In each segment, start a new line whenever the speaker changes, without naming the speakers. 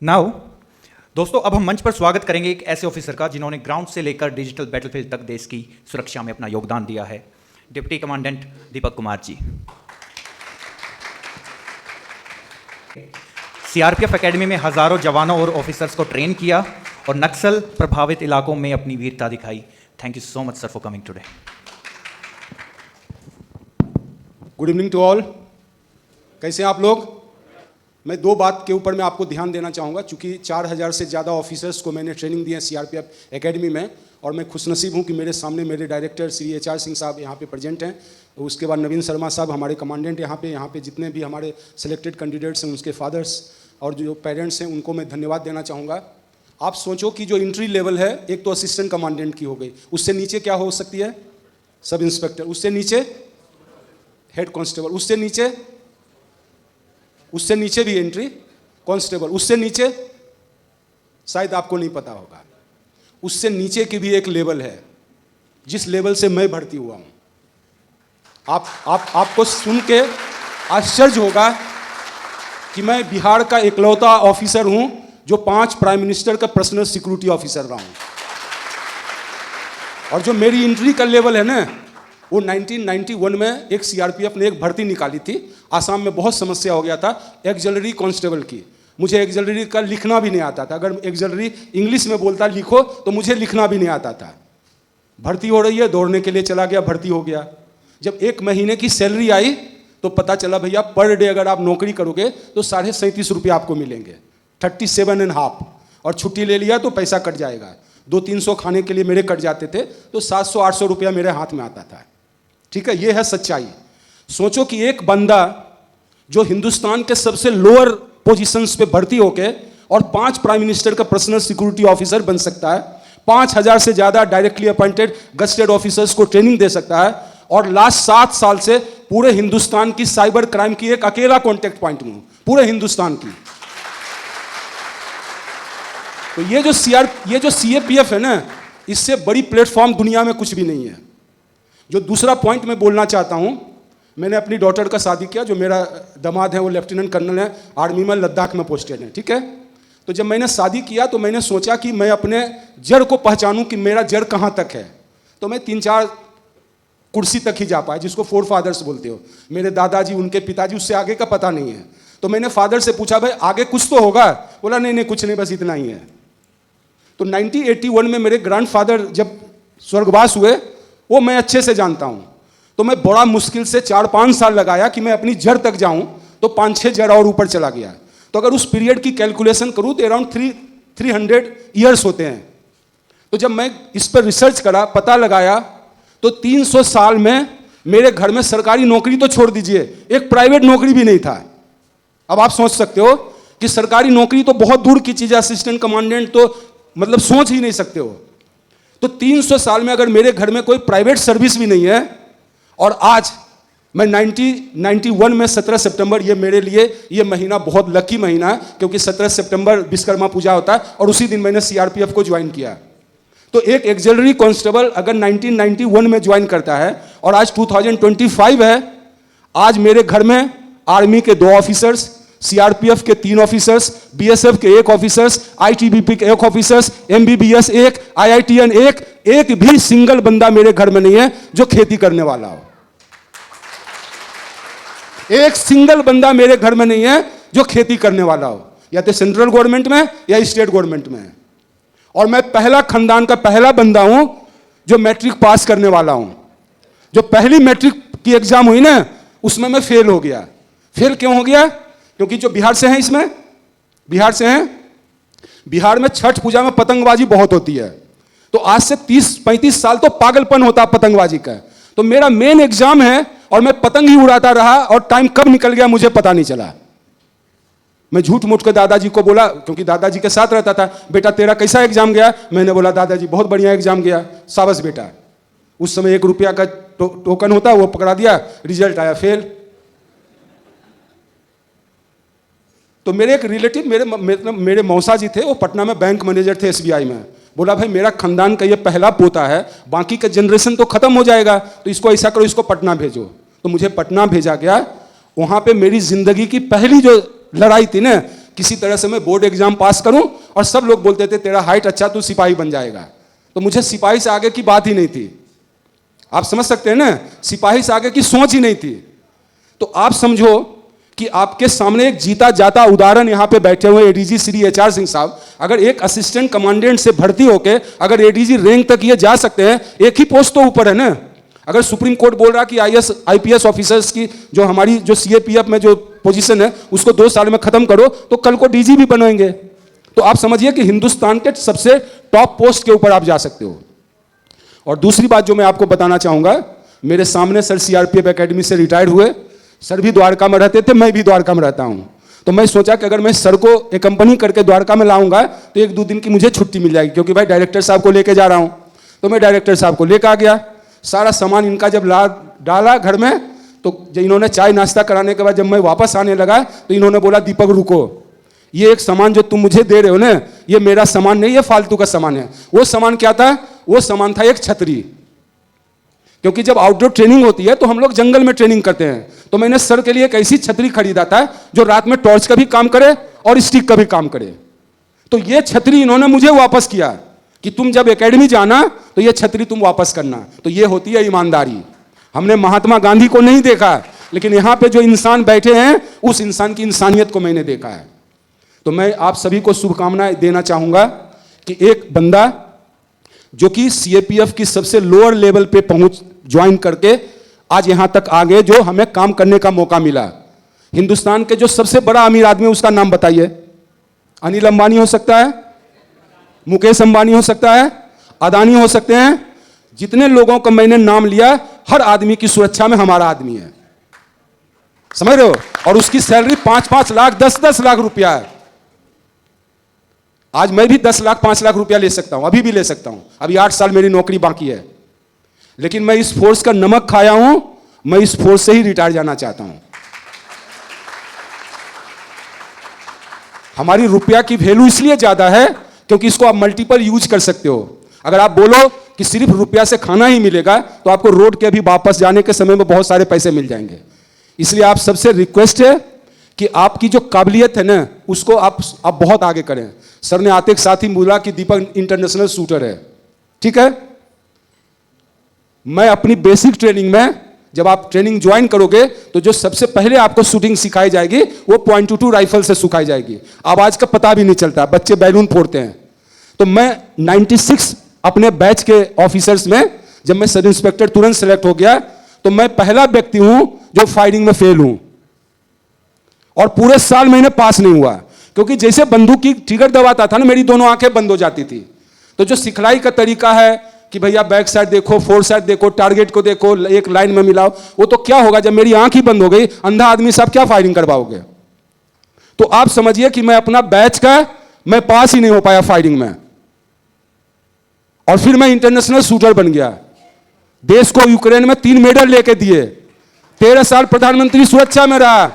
Now दोस्तों, अब हम मंच पर स्वागत करेंगे एक ऐसे ऑफिसर का जिन्होंने ग्राउंड से लेकर डिजिटल बैटलफील्ड तक देश की सुरक्षा में अपना योगदान दिया है। Deputy commandant Deepak Kumar ji. CRPF academy में हजारों जवानों और ऑफिसर्स को ट्रेन किया और नक्सल प्रभावित इलाकों में अपनी वीरता दिखाई। Thank you so much sir for coming today.
Good evening to all. कैसे हैं आप लोग? मैं दो बात के ऊपर मैं आपको ध्यान देना चाहूँगा, चूँकि 4000 से ज़्यादा ऑफिसर्स को मैंने ट्रेनिंग दी है सीआरपीएफ एकेडमी में, और मैं खुशनसीब हूँ कि मेरे सामने मेरे डायरेक्टर श्री HR सिंह साहब यहाँ पे प्रेजेंट हैं। उसके बाद नवीन शर्मा साहब हमारे कमांडेंट यहाँ पे जितने भी हमारे सिलेक्टेड कैंडिडेट्स हैं उसके फादर्स और जो पेरेंट्स हैं उनको मैं धन्यवाद देना चाहूँगा। आप सोचो कि जो एंट्री लेवल है, एक तो असिस्टेंट कमांडेंट की हो गई, उससे नीचे क्या हो सकती है? सब इंस्पेक्टर, उससे नीचे हेड कांस्टेबल, उससे नीचे भी एंट्री कांस्टेबल, उससे नीचे शायद आपको नहीं पता होगा, उससे नीचे की भी एक लेवल है जिस लेवल से मैं भर्ती हुआ हूं। आपको सुन के आश्चर्य होगा कि मैं बिहार का इकलौता ऑफिसर हूं जो 5 प्राइम मिनिस्टर का पर्सनल सिक्योरिटी ऑफिसर रहा हूं। और जो मेरी एंट्री का लेवल है ना, वो 1991 में एक सीआरपीएफ ने एक भर्ती निकाली थी। आसाम में बहुत समस्या हो गया था एक्सिलरी कांस्टेबल की। मुझे एक्सिलरी का लिखना भी नहीं आता था। अगर एक्सिलरी इंग्लिश में बोलता लिखो तो मुझे लिखना भी नहीं आता था। भर्ती हो रही है, दौड़ने के लिए चला गया, भर्ती हो गया। जब 1 महीने की सैलरी आई तो पता चला भैया पर डे अगर आप नौकरी करोगे तो 37.5 रुपये आपको मिलेंगे, 37.5, और छुट्टी ले लिया तो पैसा कट जाएगा। 200-300 खाने के लिए मेरे कट जाते थे, तो 700-800 रुपया मेरे हाथ में आता था। ठीक है, ये है सच्चाई। सोचो कि एक बंदा जो हिंदुस्तान के सबसे लोअर पोजीशंस पे भर्ती होके और 5 प्राइम मिनिस्टर का पर्सनल सिक्योरिटी ऑफिसर बन सकता है, 5000 से ज्यादा डायरेक्टली अपॉइंटेड गस्टेड ऑफिसर्स को ट्रेनिंग दे सकता है, और लास्ट 7 साल से पूरे हिंदुस्तान की साइबर क्राइम की एक अकेला कॉन्टेक्ट पॉइंट हूं, पूरे हिंदुस्तान की। तो ये जो सीएपीएफ है ना, इससे बड़ी प्लेटफॉर्म दुनिया में कुछ भी नहीं है। जो दूसरा पॉइंट मैं बोलना चाहता हूं, मैंने अपनी डॉटर का शादी किया। जो मेरा दामाद है वो लेफ्टिनेंट कर्नल है, आर्मी में लद्दाख में पोस्टेड है। ठीक है, तो जब मैंने शादी किया तो मैंने सोचा कि मैं अपने जड़ को पहचानूं कि मेरा जड़ कहां तक है। तो मैं 3-4 कुर्सी तक ही जा पाया, जिसको 4 फादर्स बोलते हो। मेरे दादाजी, उनके पिताजी, उससे आगे का पता नहीं है। तो मैंने फादर से पूछा भाई आगे कुछ तो होगा? बोला नहीं कुछ नहीं, बस इतना ही है। तो 1981 में मेरे ग्रैंडफादर जब स्वर्गवास हुए, वो मैं अच्छे से जानता हूं। तो मैं बड़ा मुश्किल से 4-5 साल लगाया कि मैं अपनी जड़ तक जाऊं, तो 5-6 जड़ और ऊपर चला गया। तो अगर उस पीरियड की कैलकुलेशन करूं तो अराउंड 300 ईयर्स होते हैं। तो जब मैं इस पर रिसर्च करा, पता लगाया, तो 300 साल में मेरे घर में सरकारी नौकरी तो छोड़ दीजिए, एक प्राइवेट नौकरी भी नहीं था। अब आप सोच सकते हो कि सरकारी नौकरी तो बहुत दूर की चीज है, असिस्टेंट कमांडेंट तो मतलब सोच ही नहीं सकते हो। तो 300 साल में अगर मेरे घर में कोई प्राइवेट सर्विस भी नहीं है, और आज मैं 1991 में 17 सितंबर, ये मेरे लिए ये महीना बहुत लकी महीना है, क्योंकि 17 सितंबर विश्वकर्मा पूजा होता है, और उसी दिन मैंने सीआरपीएफ को ज्वाइन किया। तो एक एक्सिलरी कांस्टेबल अगर 1991 में ज्वाइन करता है और आज 2025 है, आज मेरे घर में आर्मी के 2 ऑफिसर्स, सीआरपीएफ के 3 ऑफिसर्स, बीएसएफ के 1 ऑफिसर्स, आईटीबीपी के 1 ऑफिसर्स, एमबीबीएस 1, आईआईटीएन 1, एक भी सिंगल बंदा मेरे घर में नहीं है जो खेती करने वाला हो। एक सिंगल बंदा मेरे घर में नहीं है जो खेती करने वाला हो, या तो सेंट्रल गवर्नमेंट में या स्टेट गवर्नमेंट में। और मैं पहला खानदान का पहला बंदा हूं जो मैट्रिक पास करने वाला हूं। जो पहली मैट्रिक की एग्जाम हुई ना, उसमें मैं फेल हो गया। फेल क्यों हो गया? क्योंकि जो बिहार से हैं, इसमें बिहार से हैं, बिहार में छठ पूजा में पतंगबाजी बहुत होती है। तो आज से 30-35 साल तो पागलपन होता है पतंगबाजी का। तो मेरा मेन एग्जाम है और मैं पतंग ही उड़ाता रहा, और टाइम कब निकल गया मुझे पता नहीं चला। मैं झूठ मूठ के दादाजी को बोला, क्योंकि दादाजी के साथ रहता था, बेटा तेरा कैसा एग्जाम गया? मैंने बोला दादाजी बहुत बढ़िया एग्जाम गया। शाबाश बेटा। उस समय 1 रुपया का टोकन होता, वो पकड़ा दिया, रिजल्ट आया फेल। तो मेरे एक रिलेटिव, मेरे मौसा जी थे, वो पटना में बैंक मैनेजर थे एसबीआई में। बोला भाई मेरा खानदान का ये पहला पोता है, बाकी का जनरेशन तो खत्म हो जाएगा, तो इसको ऐसा करो, इसको पटना भेजो। तो मुझे पटना भेजा गया। वहां पे मेरी जिंदगी की पहली जो लड़ाई थी ना, किसी तरह से मैं बोर्ड एग्जाम पास करूं, और सब लोग बोलते थे तेरा हाइट अच्छा, तू सिपाही बन जाएगा। तो मुझे सिपाही से आगे की बात ही नहीं थी। आप समझ सकते हैं ना, सिपाही से आगे की सोच ही नहीं थी। तो आप समझो कि आपके सामने एक जीता जाता उदाहरण यहां पे बैठे हुए एडीजी श्री एचआर सिंह साहब, अगर एक असिस्टेंट कमांडेंट से भर्ती होके अगर एडीजी रैंक तक ये जा सकते हैं, एक ही पोस्ट तो ऊपर है ना। अगर सुप्रीम कोर्ट बोल रहा कि आईपीएस ऑफिसर्स की जो हमारी जो सीएपीएफ में जो पोजीशन है उसको 2 साल में खत्म करो, तो कल को डीजी भी बनेंगे। तो आप समझिए कि हिंदुस्तान के सबसे टॉप पोस्ट के ऊपर आप जा सकते हो। और दूसरी बात जो मैं आपको बताना चाहूंगा, मेरे सामने सर सीआरपीएफ एकेडमी से रिटायर्ड हुए, सर भी द्वारका में रहते थे, मैं भी द्वारका में रहता हूं। तो मैं सोचा कि अगर मैं सर को एकम्पनी करके द्वारका में लाऊंगा तो 1-2 दिन की मुझे छुट्टी मिल जाएगी, क्योंकि भाई डायरेक्टर साहब को लेके जा रहा हूं। तो मैं डायरेक्टर साहब को लेकर आ गया। सारा सामान इनका जब डाला घर में, तो जब इन्होंने चाय नाश्ता कराने के बाद जब मैं वापस आने लगा तो इन्होंने बोला दीपक रुको, ये एक सामान जो तुम मुझे दे रहे हो ना, ये मेरा सामान नहीं, ये फालतू का सामान है। वो सामान क्या था? वो सामान था एक छतरी। क्योंकि जब आउटडोर ट्रेनिंग होती है तो हम लोग जंगल में ट्रेनिंग करते हैं। तो मैंने सर के लिए एक ऐसी छतरी खरीदा था जो रात में टॉर्च का भी काम करे और स्टिक का भी काम करे। तो ये छतरी इन्होंने मुझे वापस किया कि तुम जब एकेडमी जाना तो ये छतरी तुम वापस करना। तो ये होती है ईमानदारी। हमने महात्मा गांधी को नहीं देखा, लेकिन यहां पे जो इंसान बैठे हैं उस इंसान की इंसानियत को मैंने देखा है। तो मैं आप सभी को शुभकामनाएं देना चाहूंगा कि एक बंदा जो कि सीएपीएफ की सबसे लोअर लेवल पे पहुंच ज्वाइन करके आज यहां तक आ गए, जो हमें काम करने का मौका मिला। हिंदुस्तान के जो सबसे बड़ा अमीर आदमी उसका नाम बताइए। अनिल अंबानी हो सकता है, मुकेश अंबानी हो सकता है, अदानी हो सकते हैं। जितने लोगों का मैंने नाम लिया, हर आदमी की सुरक्षा में हमारा आदमी है, समझ रहे हो। और उसकी सैलरी 5-5 लाख 10-10 लाख रुपया है। आज मैं भी 10 लाख 5 लाख रुपया ले सकता हूं, अभी भी ले सकता हूं। अभी 8 साल मेरी नौकरी बाकी है, लेकिन मैं इस फोर्स का नमक खाया हूं। मैं इस फोर्स से ही रिटायर जाना चाहता हूं। हमारी रुपया की वैल्यू इसलिए ज्यादा है क्योंकि इसको आप मल्टीपल यूज कर सकते हो। अगर आप बोलो कि सिर्फ रुपया से खाना ही मिलेगा तो आपको रोड के भी वापस जाने के समय में बहुत सारे पैसे मिल जाएंगे। इसलिए आप सबसे रिक्वेस्ट है कि आपकी जो काबिलियत है ना, उसको आप बहुत आगे करें। सर ने आते के साथ ही बोला कि दीपक इंटरनेशनल शूटर है, ठीक है। मैं अपनी बेसिक ट्रेनिंग में, जब आप ट्रेनिंग ज्वाइन करोगे तो जो सबसे पहले आपको शूटिंग सिखाई जाएगी वो .22 राइफल से सिखाई जाएगी। आवाज का पता भी नहीं चलता, बच्चे बैलून फोड़ते हैं। तो मैं 96 अपने बैच के ऑफिसर्स में, जब मैं सब इंस्पेक्टर तुरंत सेलेक्ट हो गया, तो मैं पहला व्यक्ति हूं जो फायरिंग में फेल हूं। और पूरे साल मैंने पास नहीं हुआ, क्योंकि जैसे बंदूक की ट्रिगर दबाता था ना, मेरी दोनों आंखें बंद हो जाती थी। तो जो सिखलाई का तरीका है कि भैया बैक साइड देखो, फोर साइड देखो, टारगेट को देखो, एक लाइन में मिलाओ, वो तो क्या होगा जब मेरी आंख ही बंद हो गई, अंधा आदमी से आप क्या फायरिंग करवाओगे। तो आप समझिए कि मैं अपना बैच का मैं पास ही नहीं हो पाया फायरिंग में। और फिर मैं इंटरनेशनल शूटर बन गया। देश को यूक्रेन में 3 मेडल लेके दिए, 13 साल प्रधानमंत्री सुरक्षा में रहा,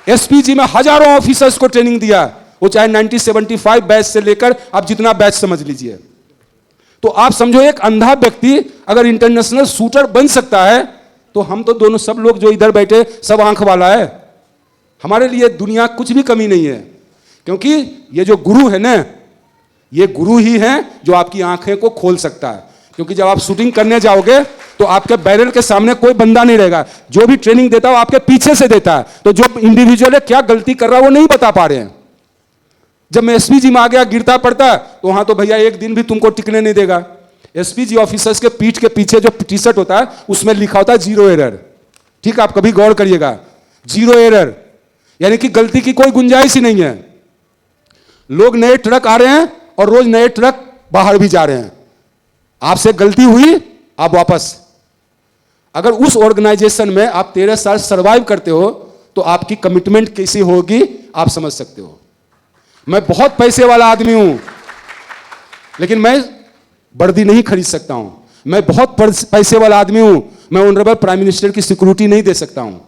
एसपीजी में हजारों ऑफिसर्स को ट्रेनिंग दिया, वो चाहे 1975 बैच से लेकर आप जितना बैच समझ लीजिए। तो आप समझो एक अंधा व्यक्ति अगर इंटरनेशनल शूटर बन सकता है, तो हम तो दोनों सब लोग जो इधर बैठे सब आंख वाला है। हमारे लिए दुनिया कुछ भी कमी नहीं है, क्योंकि ये जो गुरु है ना, ये गुरु ही है जो आपकी आंखें को खोल सकता है। क्योंकि जब आप शूटिंग करने जाओगे तो आपके बैरल के सामने कोई बंदा नहीं रहेगा, जो भी ट्रेनिंग देता है वो आपके पीछे से देता है। तो जो इंडिविजुअल है क्या गलती कर रहा है वो नहीं बता पा रहे हैं। जब मैं एसपीजी में आ गया, गिरता पड़ता, तो वहां तो भैया एक दिन भी तुमको टिकने नहीं देगा। एसपीजी ऑफिसर्स के पीठ के पीछे जो टी शर्ट होता है उसमें लिखा होता है 0 एरर। ठीक है, आप कभी गौर करिएगा, 0 एरर, यानी कि गलती की कोई गुंजाइश ही नहीं है। लोग नए ट्रक आ रहे हैं और रोज नए ट्रक बाहर भी जा रहे हैं। आपसे गलती हुई, आप वापस। अगर उस ऑर्गेनाइजेशन में आप 13 साल सर्वाइव करते हो तो आपकी कमिटमेंट कैसी होगी आप समझ सकते हो। मैं बहुत पैसे वाला आदमी हूं, लेकिन मैं वर्दी नहीं खरीद सकता हूं। मैं बहुत पैसे वाला आदमी हूं, मैं ऑनरेबल प्राइम मिनिस्टर की सिक्योरिटी नहीं दे सकता हूं।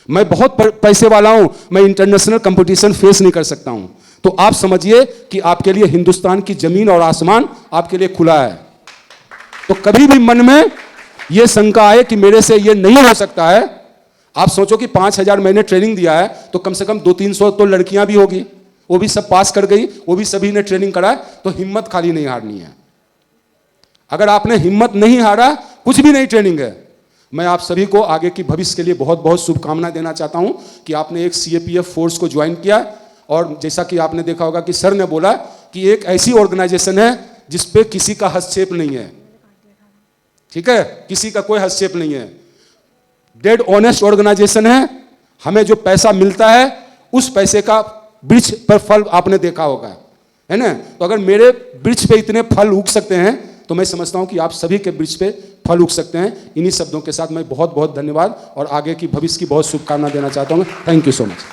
मैं बहुत पैसे वाला हूं, मैं इंटरनेशनल कंपटीशन फेस नहीं कर सकता हूं। तो आप समझिए कि आपके लिए हिंदुस्तान की जमीन और आसमान आपके लिए खुला है। तो कभी भी मन में यह शंका आए कि मेरे से यह नहीं हो सकता है, आप सोचो कि 5000 मैंने ट्रेनिंग दिया है तो कम से कम 200-300 तो लड़कियां भी होगी, वो भी सब पास कर गई, वो भी सभी ने ट्रेनिंग करा, तो हिम्मत खाली नहीं हारनी है। अगर आपने हिम्मत नहीं हारा, कुछ भी नहीं ट्रेनिंग है। मैं आप सभी को आगे की भविष्य के लिए बहुत बहुत शुभकामनाएं देना चाहता हूं कि आपने एक सीएपीएफ फोर्स को ज्वाइन किया, और जैसा कि आपने देखा होगा कि सर ने बोला कि एक ऐसी ऑर्गेनाइजेशन है जिसपे किसी का हस्तक्षेप नहीं है, ठीक है, किसी का कोई हस्तक्षेप नहीं है, डेड ऑनेस्ट ऑर्गेनाइजेशन है। हमें जो पैसा मिलता है उस पैसे का वृक्ष पर फल आपने देखा होगा, है ना। तो अगर मेरे वृक्ष पे इतने फल उग सकते हैं तो मैं समझता हूं कि आप सभी के वृक्ष पे फल उग सकते हैं। इन्हीं शब्दों के साथ मैं बहुत बहुत धन्यवाद और आगे की भविष्य की बहुत शुभकामना देना चाहता हूं। Thank you so much.